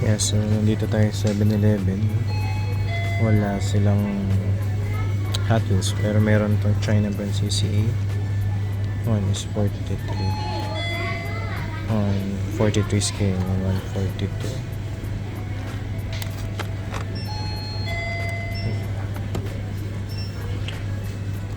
Yeah, so nandito tayo sa 7-Eleven. Wala silang Hot Wheels, pero meron tong China brand CCA. One is 43 on 43 scale, 142.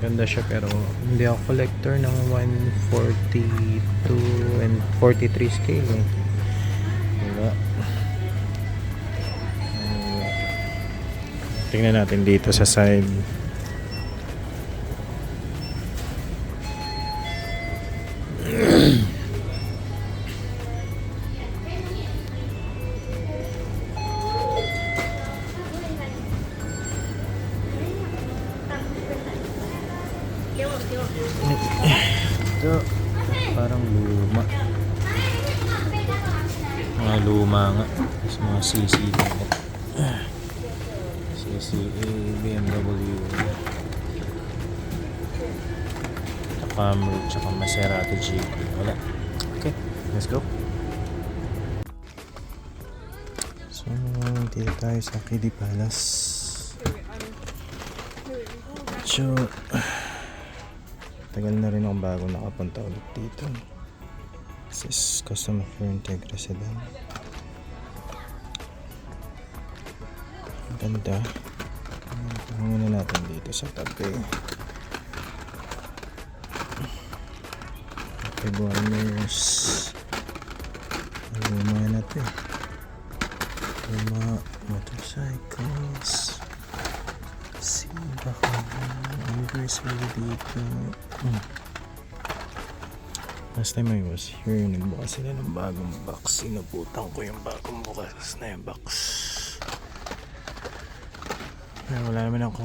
Ganda siya, pero hindi ako collector ng 142 and 43 scale eh. Diba? Tingnan natin dito sa side. Ito, parang luma. Mga luma nga. Sa mga CC dito. CCA, BMW, Camry, tsaka Maserati GP. Wala. Okay, let's go. So, dito tayo sa Kiddie Palace. So, tagal na rin akong bago nakapunta ulit dito. This is Customer for Integra Sedan. Ganda. Hangin na natin dito sa tabi. February's luma na ito eh. Luma motorcycles. Baka anniversary dito. Last time I was here, nagbukas sila ng bagong box. Sinubutan ko yung bagong bukas na yung box. Pero wala naman ako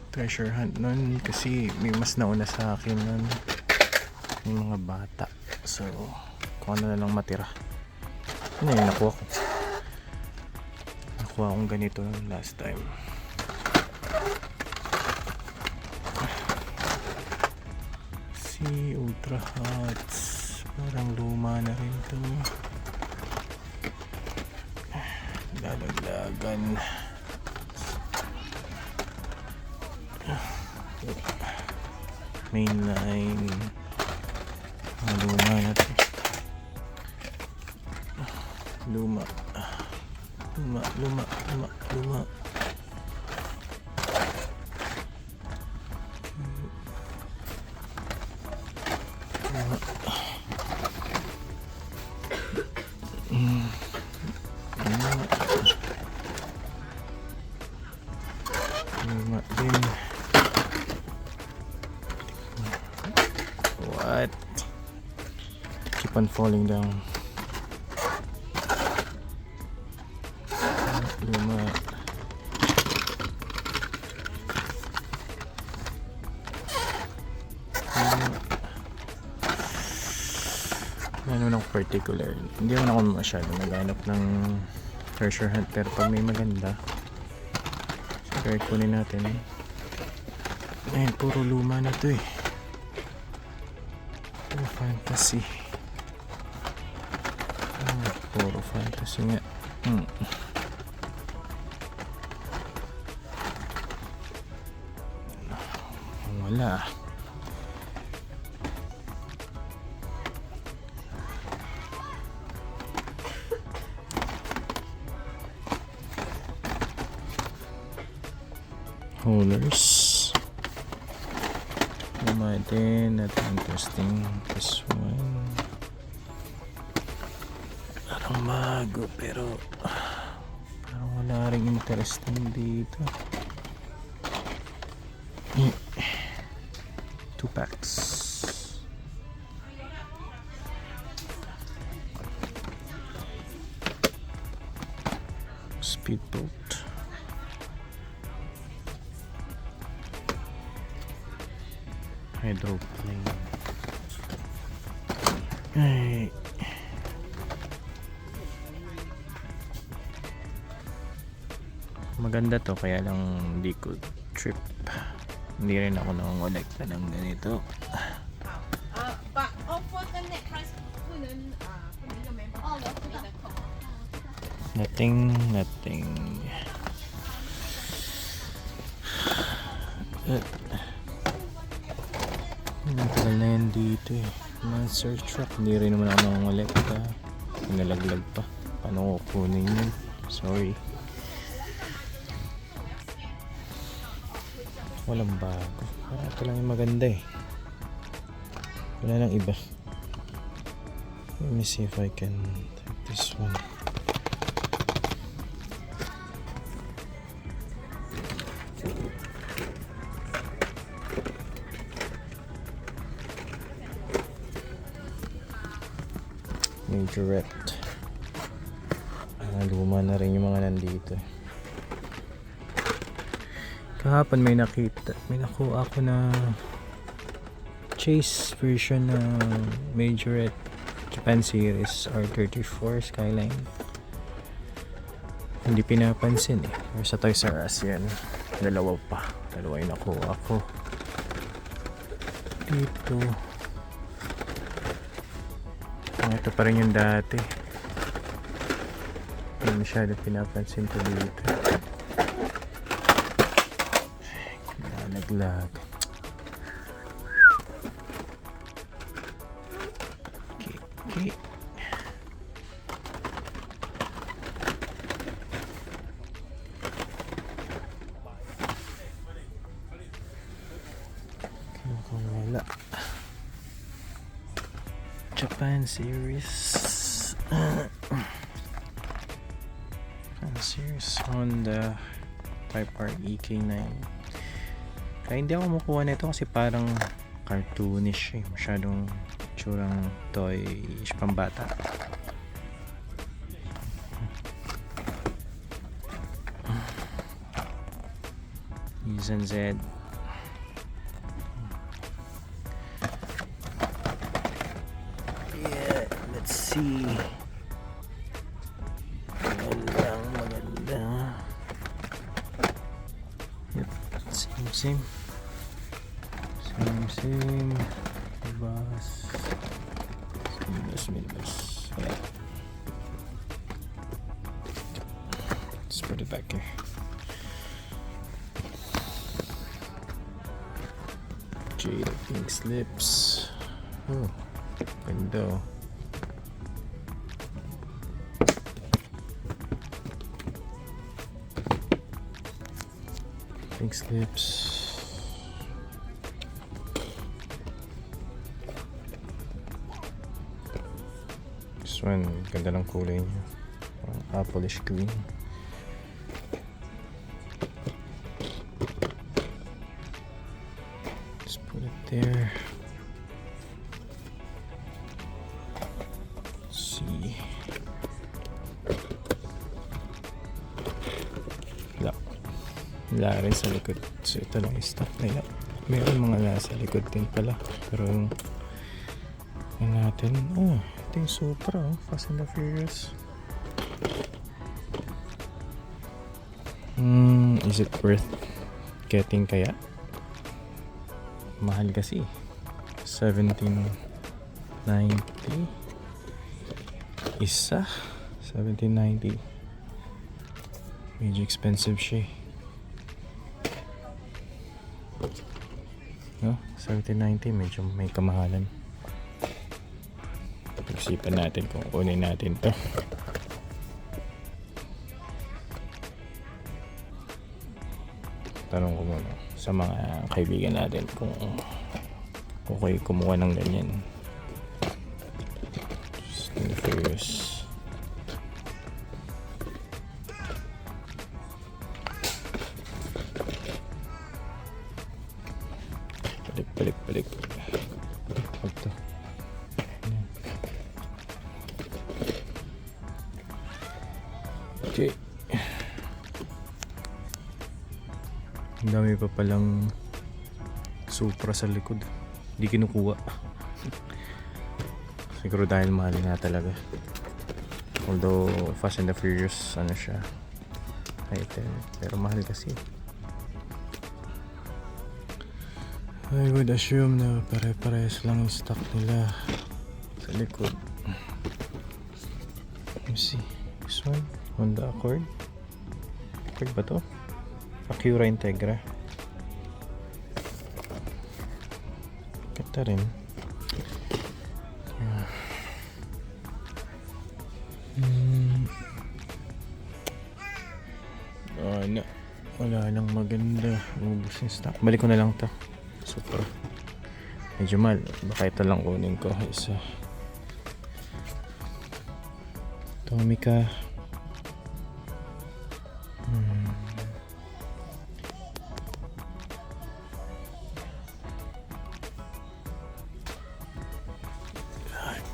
treasure hunt nun kasi may mas nauna sa akin nun, yung mga bata. So kung ano na lang matira, ano yung nakuha ko. Nakuha akong ganito last time. Si Ultra Hots, parang luma na rin to. Lalaglagan. Mainline. Luma na to. Luma. Luma din. What? Keep on falling down. Luma. Ano ng particular, hindi naman ako masyado naghanap ng treasure hunt, pero pag may maganda, kaya kunin natin eh. Ayun, puro luma na to eh. Puro fantasy. Puro fantasy nga. Wala. Holders. Lumatin at interesting. This one. Parang bago pero parang wala rin interesting dito. 2 packs. Speedboat. Hydroplane. Ay. Maganda to, kaya lang hindi ko trip. Hindi rin ako nangongolekta ng ganito. 我 for the net price 不能不能用 member 哦，我知道。Nothing. Matagal na yan dito eh. Monster truck. Hindi rin naman ako nangungulekta. Pinalaglag pa. Paano ko kunin yun? Sorry. Walang bago. Parang ito lang yung maganda eh. Wala nang iba. Let me see if I can take this one. Majorette. Luma na rin yung mga nandito. Kahapon may nakuha ako na chase version na Majorette Japan Series R34 Skyline. Hindi pinapansin eh. Pero sa Toys R Us yan. Dalawa yung nakuha ko. Dito. Ito pa rin yung dati. Hindi masyado pinapansin ko dito. Naglag. Okay. Kung wala. Japan Series. Japan Series Honda Type R EK9. Kaya hindi ako makuha nito kasi parang cartoonish eh. Masyadong tsurang toy-ish pambata. Nissan Z. Yeah, let's see. Maganda. Yep, same. Minibus. Yeah. Let's put it back here. Jade pink slips. Oh, window. Pink slips. This one, ganda ng kulay niya. Appleish green. Just put it there. Let's see. Wala rin sa likod. So ito lang yung stock nila. Meron mga nasa likod din pala. Pero yung natin, ito yung Supra, Fast and the Furious. Is it worth getting kaya? Mahal kasi. 1790 isa. 1790. Medyo expensive siya. No? 1790 medyo may kamahalan. Pag-isipan natin kung kunin natin to. Tanong ko muna sa mga kaibigan natin kung okay kumuha ng ganyan. Just curious. Balik. Ito. Okay. Ang dami pa palang Supra sa likod. Hindi kinukuha. Siguro dahil mahal nga talaga. Although Fast and the Furious ano siya, item, pero mahal kasi. I would assume na pare-parehas lang yung stock nila sa likod. Let me see. This one. Honda Accord. Accord ba to? Acura Integra. Ganda rin. Wala lang maganda. Ubus yung stock. Balik ko na lang to. Super. Medyo mahal. Baka ito lang kunin ko. Isa. Tomica.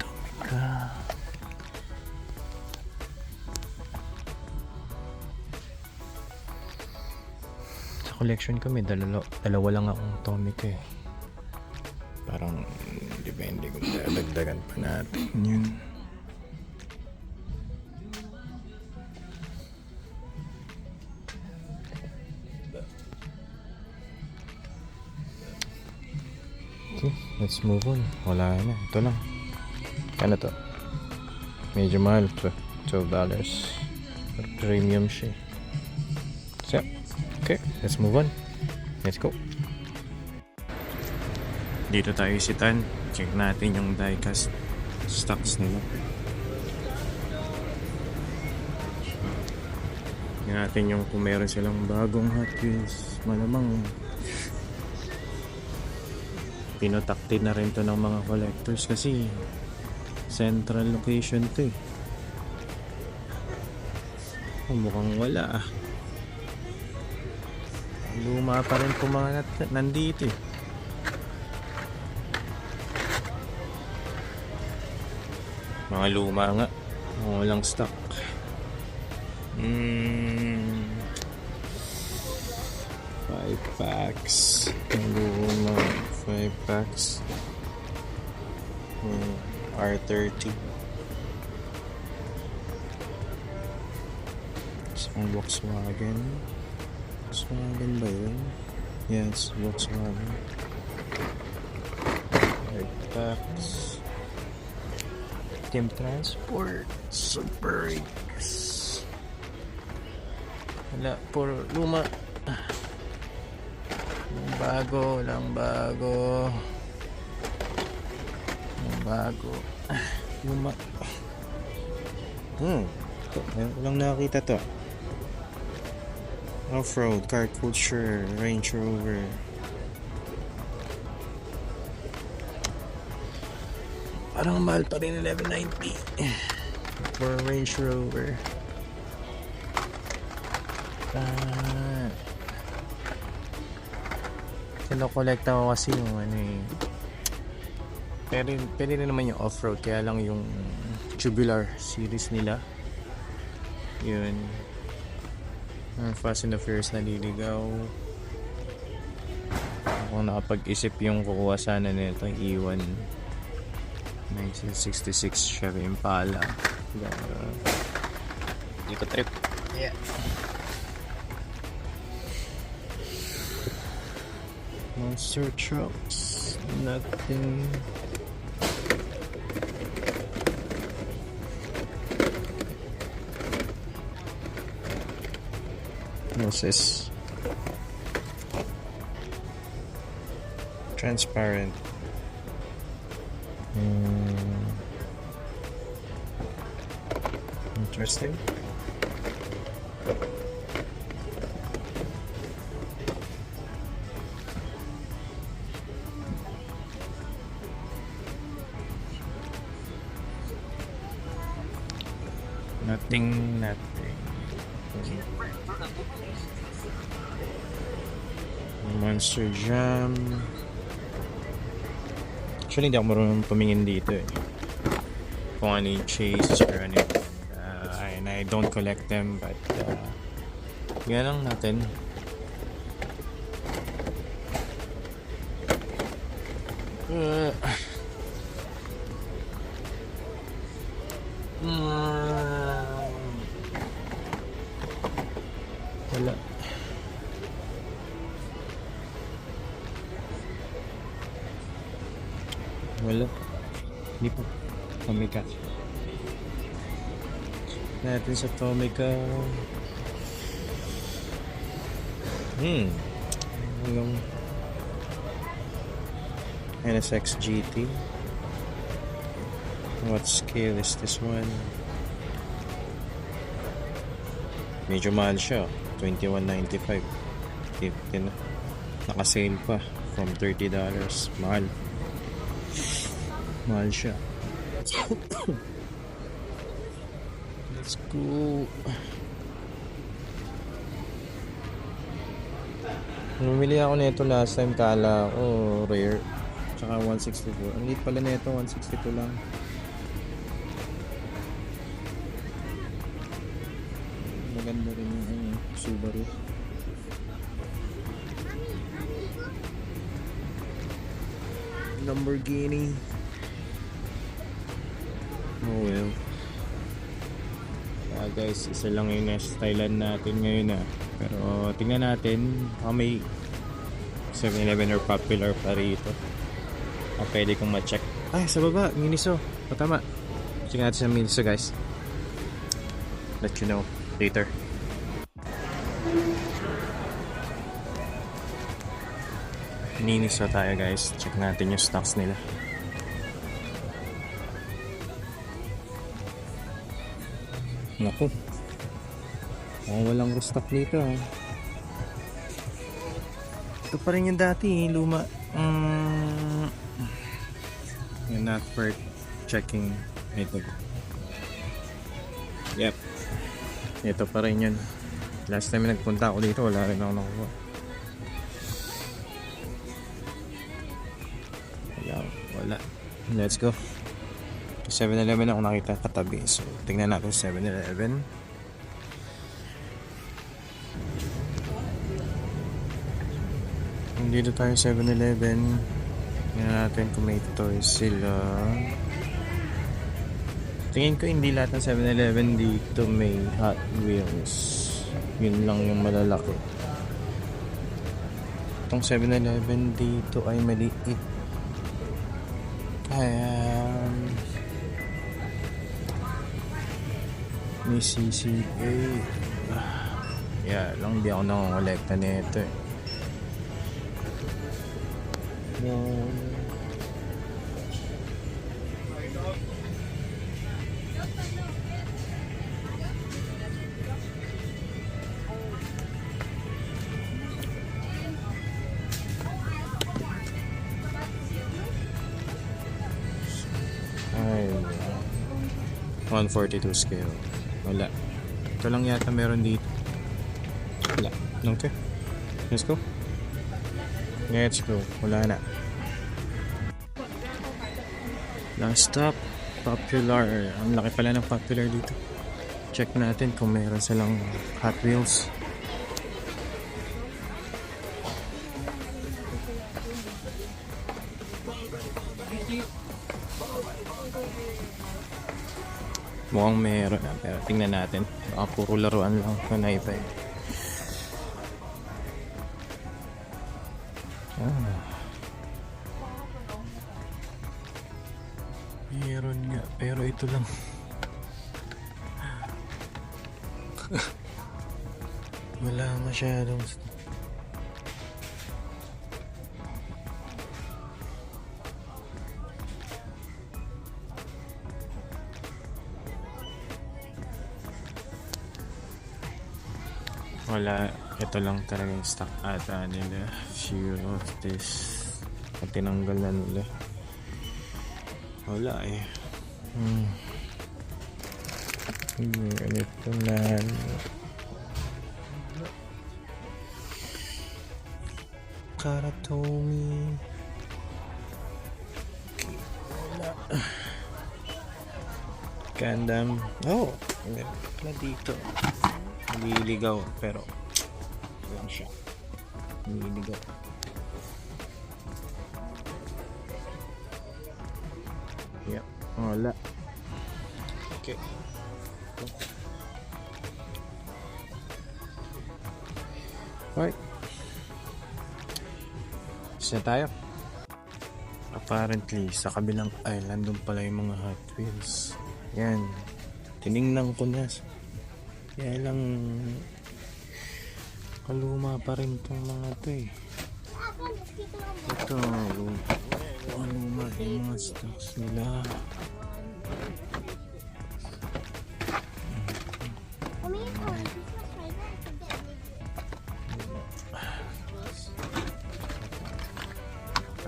Tomica. Collection ko may dalawa lang akong Tomica eh. Parang depende kung dadagdagan pa natin yun. Okay, let's move on. Wala na, ito lang. Ano to? Medyo mahal, $12. Premium siya. So, okay, let's move on. Let's go. Dito tayo isitan. Check natin yung diecast stocks nila. Tingnan natin yung kung meron silang bagong Hot Wheels. Malamang pinotakti na rin to ng mga collectors kasi central location to eh. Mukhang wala ah. Luma pa rin po mga nandito eh. Mga luma nga. Walang stock. 5 packs. Luma. 5 packs. R30. Isang Volkswagen. Volkswagen ba yun? Yes, Volkswagen. 5 packs. Team Transport. Super X. Wala, puro luma. Bago, walang bago. Walang bago. Luma. Ngayon ko lang nakakita to. Off-road, car culture, Range Rover. Parang mahal pa rin 1190 for Range Rover. Kino-collect ako kasi yung ano eh. Pwede rin naman yung off-road, kaya lang yung tubular series nila. Yun. Fast and the Furious naliligaw. Ako nakapag-isip yung kukuha sana nito yung E1 1966 Chevy Impala. Hindi ko trip. Yeah. Monster trucks. Nothing. What's this? Transparent. Interesting. Nothing. Monster Jam. Actually, hindi ako marunong pumingin dito eh. Kung ano yung chase or ano yung, and I don't collect them, but yan lang natin. Wala. Wala. Hindi po. Pamikat. natin sa Tomica. Yung NSX GT. What scale is this one? Medyo mahal siya, $21.95. 50 na. Naka-sale pa from $30. Mahal. Mahal siya. Let's go. Bumili ako nito last time, kala ko rare. Tsaka 164. Ang liit pala nito, 162 lang. Maganda rin yung Subaru. Lamborghini. Oh well. Guys, isa lang yung stylean natin ngayon Pero tingnan natin, may 7-Eleven or Popular pa rito. Pwede kong ma-check. Ay, sa baba, Miniso. Tama. Check natin sa Miniso, guys. Let you know later. Miniso tayo, guys. Check natin yung stocks nila. Naku. Walang restock dito. Ito pa rin yung dati, luma. Yung not for checking. Ito. Yep. Ito pa rin yun. Last time nagpunta ako dito, wala rin ako nakuha. Wala. Let's go. 7-Eleven ako nakita katabi. So, tingnan natin 7-Eleven. Dito tayo 7-Eleven. Tingnan natin kung may toys sila. Tingin ko hindi lahat ng 7-Eleven dito may Hot Wheels. Yun lang yung malalaki. Itong 7-Eleven dito ay maliit. May CCA. Yeah, lang di ako nakongolekta nito Ay, 142 scale. Wala. Ito lang yata meron dito. Wala. Okay. Let's go. Let's go. Wala na. Last stop. Popular. Ang laki pala ng Popular dito. Check natin kung meron silang Hot Wheels. Mukhang meron pero tingnan natin. Baka puro laruan lang kung naiba meron nga pero ito lang. Wala masyadong wala, ito lang talaga yung stock ata nila. Few of this at tinanggal na nila. Wala ito na Karatomi. Wala. Gundam. Oh, wala dito. Nililigaw pero lang siya. Nililigaw. Yep, wala. Okay. Alright. Isa tayo. Apparently sa kabilang island doon pala yung mga Hot Wheels. Yan. Tiningnan ko na. Kaya lang kaluma pa rin itong mga to eh. Ito, kaluma yung mga stocks nila.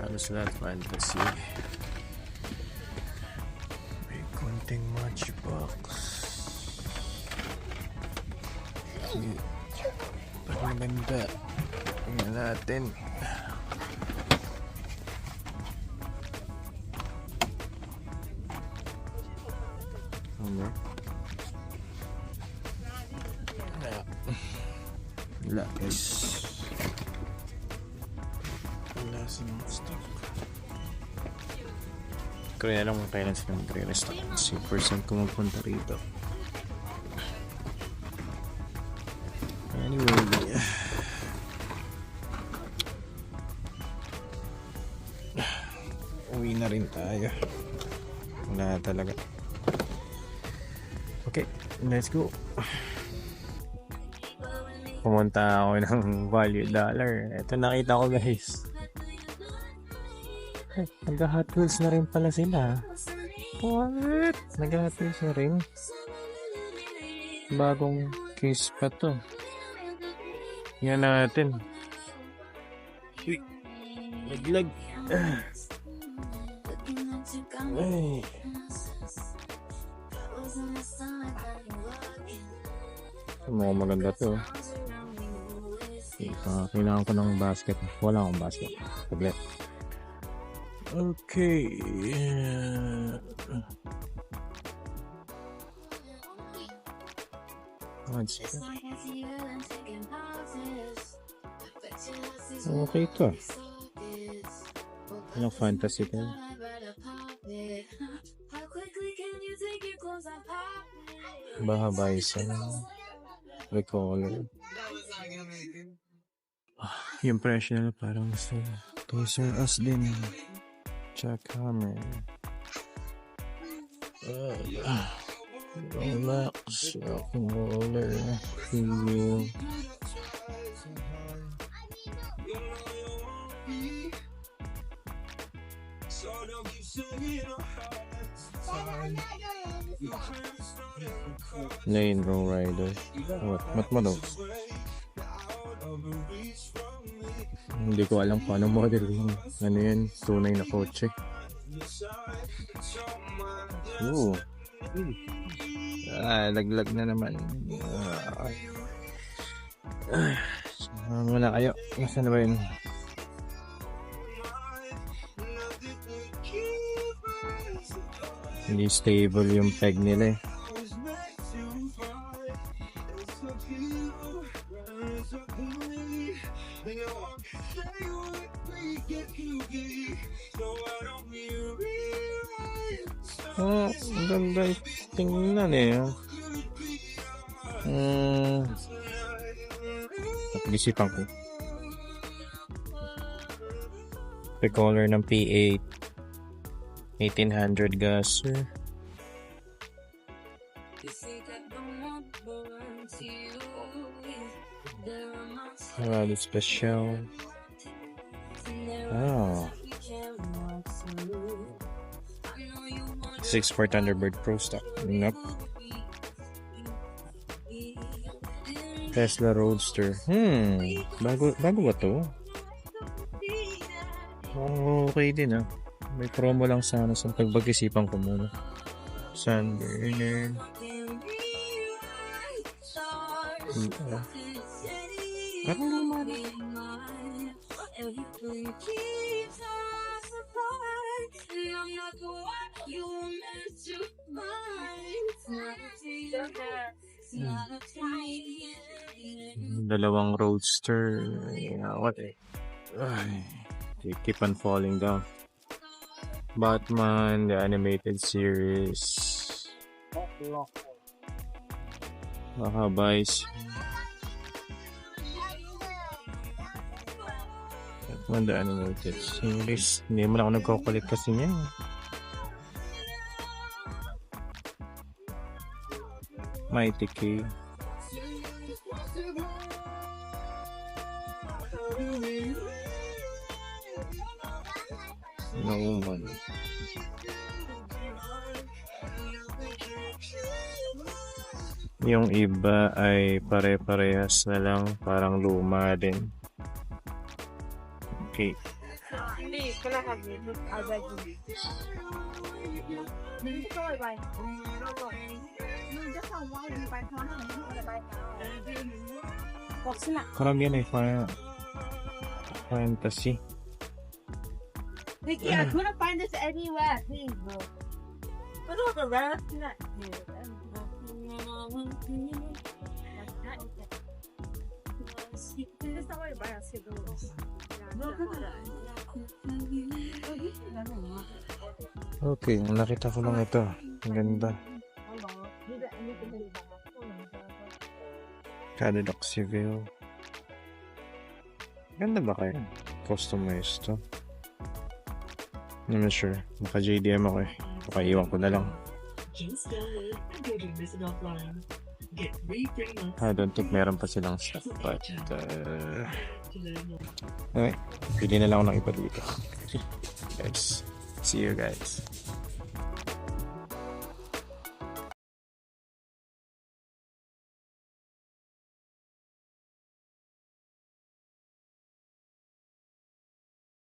Halos lahat fantasy. May konting matchbox. Pagmaganda. Tingnan natin. Ano? Wala guys. Wala sa mga stock. Kaya lang kung kailan sila magre-restock. Kasi person kung magpunta rito. Anyway. Uwi na rin tayo. Wala talaga. Okay, let's go. Pumunta ako ng Value Dollar. Ito nakita ko guys. Ay, nag-Hot Wheels na rin pala sila. What? Nag-Hot Wheels na rin? Bagong case pa to. Yan natin. Uy, laglag. Ay. Mga maganda to. Kailangan ko ng basket. Wala akong basket. Tablet. Okay. Okay to. Anong fantasy ka? Bahaba isa. Recolor. Yung presyo na parang sa Toys R Us din. Jackhammer. Rolex. Roller. Feel. Lane Row Rider. What mo daw? Hindi ko alam paano model yung ano yun, tunay na kotse. Ooh. Laglag na naman. Wala kayo. Nasaan na ba yun? Hindi stable yung peg nila eh. Ang ganda tingnan eh. Pag-isipan ko. Recolor ng P8 1800 gas. Rally special. Oh. 6-port Thunderbird Pro stock. Nope. Tesla Roadster. Bago ba to? Okay din ah. May promo lang sana sa pag-isipan ko muna. Sunburner. Parang naman. Dalawang Roadster. What eh? They keep on falling down. Batman, the animated series. Mahabais. Batman, the animated series. Hindi mo na ako nagkukulit kasi niya. Mighty K. No man. Yung iba ay pare-parehas na lang, parang luma din. Okay. Karamihan ay fantasy. Vicky, I couldn't find this anywhere. Please, bro. But look around. Not here. That's not why I buy a cigarette. Okay, nakita ko lang ito. Ang ganda. Cadillac-Seville. Ganda ba kayo? Customized to. Hindi naman sure. Baka JDM ako eh. Baka iwan ko na lang. I don't think meron pa silang stock. But, okay. Pili na lang ako ng iba dito. Guys, see you guys.